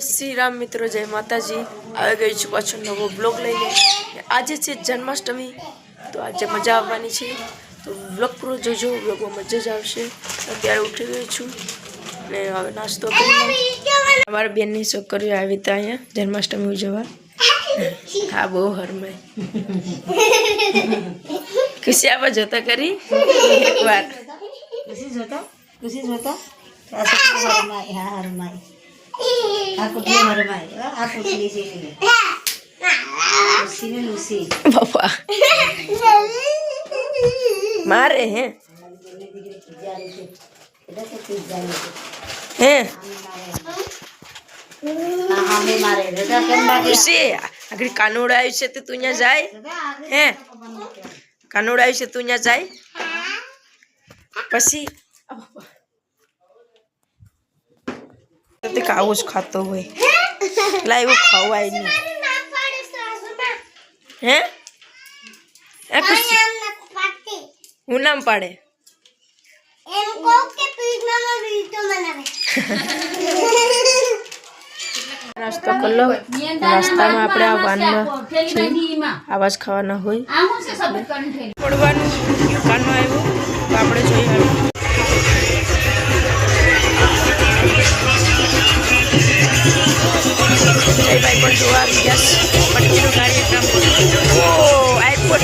श्री राम मित्रों, जय माताजी। आ गई छू पाछो नवो ब्लॉग लईने। आज छे जन्माष्टमी, तो आज मजा आववानी छे, तो ब्लॉग पूरो जोजो। ब्लॉगमां मजा ज आवशे। अत्यारे उठी गई छू ने हवे नास्तो करी। अमारा बेननी छोकरीओ आवी त अहींया जन्माष्टमी उजववा। हाँ, बो हरमाय। खुशी आवा जोता करी एक बार। खुशी जोता हरमाय। हाँ, हरमाय। बापा मारे हैं आखिर कानूड़ आयु से तू यहाँ जाए हैं? कानूड़ आयु से तू यहाँ जाए पसी आવું જ ખાતો હોય લા એવું ખવાય નહીં હે હું નામ પાડે એમ કો કે પીઝાનો વિડિયો બનાવે નાસ્તો कर लो। નાસ્તામાં આપણે આ વાનમાં આવા જ ખાવાના હોય પડવાનું દુકાનનો આવ્યો તો આપણે જોઈ હાલો भाई पर जो आ गया पट्टी नो गाड़ी काम ओ आईफोन